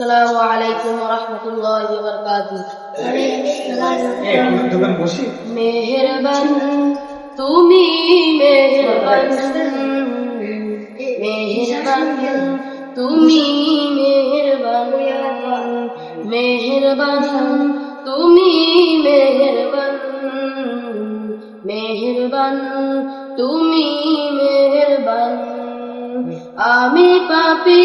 আসসালামু আলাইকুম ওয়া রাহমাতুল্লাহি ওয়া বারাকাতুহু। মেহেরবান তুমি মেহেরবান, মেহেরবান তুমি মেহেরবান, মেহেরবান তুমি মেহেরবান, মেহেরবান তুমি মেহেরবান। আমি পাপী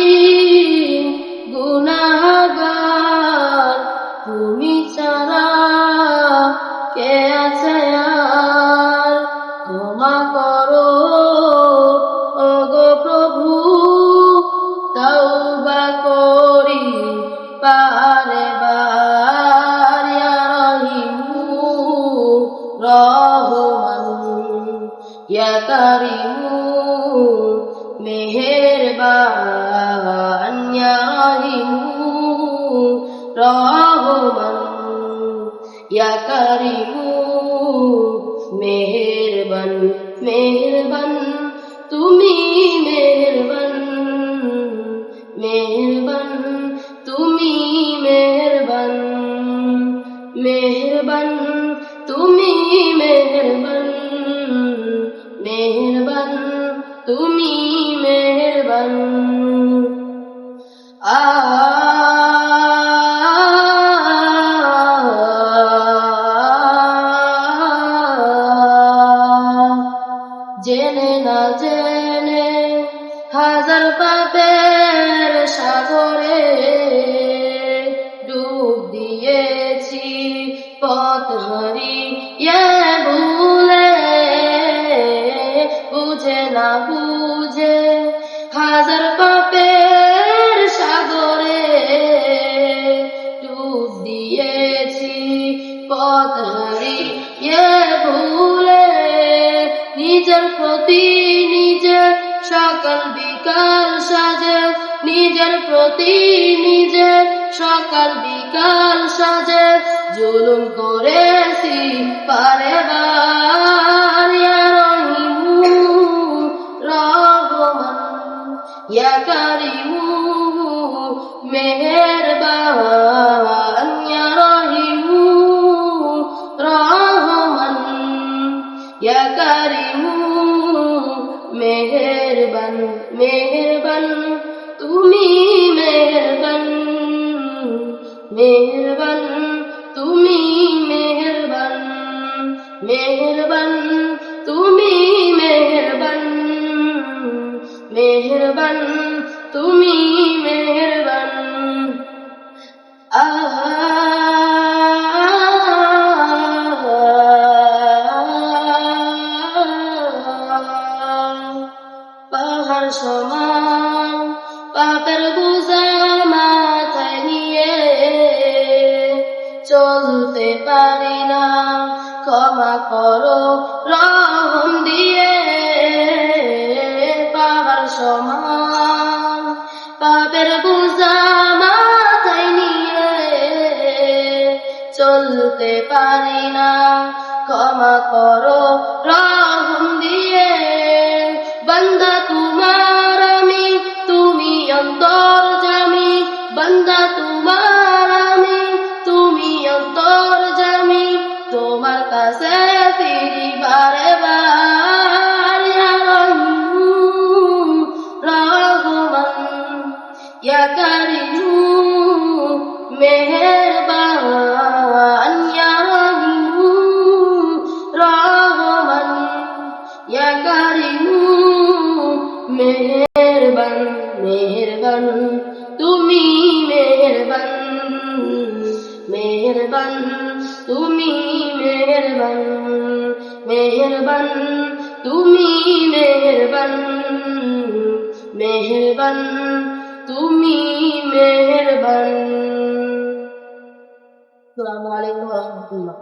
গুনাহগার, তুমি ছাড়া কে আছে আর? ক্ষমা করো ওগো প্রভু, তওবা করি বারে বার। ইয়া রহিমু রহমান, ইয়া কারিমু মেহেরবান, ইয়া রহিমু রহমান, ইয়া কারিমু মেহেরবান। মেহেরবান তুমি মেহেরবান, মেহেরবান তুমি মেহেরবান, মেহেরবান তুমি মেহেরবান, মেহেরবান তুমি মেহেরবান। জেনে না জেনে হাজার পাপের সাগরে ডুব দিয়েছি, পথ হারিয়ে ভুলে। বুঝে না বুঝে হাজার পাপের সাগরে ডুব দিয়েছি, পথ হারিয়ে ভুলে। নিজের প্রতি নিজের সকাল বিকাল সাজে, নিজের প্রতি নিজের সকাল বিকাল সাজে জুলুম করেছি বারে বার। ইয়া রহিমু রহমান, ইয়া কারিমু মেহেরবান, ইয়া রহিমু রহমান, ইয়া কারিমু মেহেরবান। মেহেরবান তুমি মেহেরবান, মেহেরবান তুমি মেহেরবান, মেহেরবান তুমি মেহেরবান, মেহেরবান তুমি মেহেরবান। পাহাড় সমান পাপের বোঝা মাথায় নিয়ে চলতে পারি না, ক্ষমা করো রহম দিয়ে। পাহাড় সমান পাপের বোঝা মাথায় নিয়ে চলতে পারি না, ক্ষমা করো রহম দিয়ে। বান্দা তোমার আমি, তুমি অন্তর্যামী, বান্দা তোমার আমি, তুমি অন্তর্যামী। তোমার কাছে ফিরি বারে বার। ইয়া রহিমু রহমান, ইয়া কারিমু মেহেরবান, ইয়া রহিমু রহমান, ইয়া কারিমু মেহেরবান। মেহেরবান তুমি মেহেরবান, মেহেরবান তুমি মেহেরবান, মেহেরবান তুমি মেহেরবান, মেহেরবান তুমি মেহেরবান। আসসালামু আলাইকুম ওয়া রাহমাতুল্লাহ।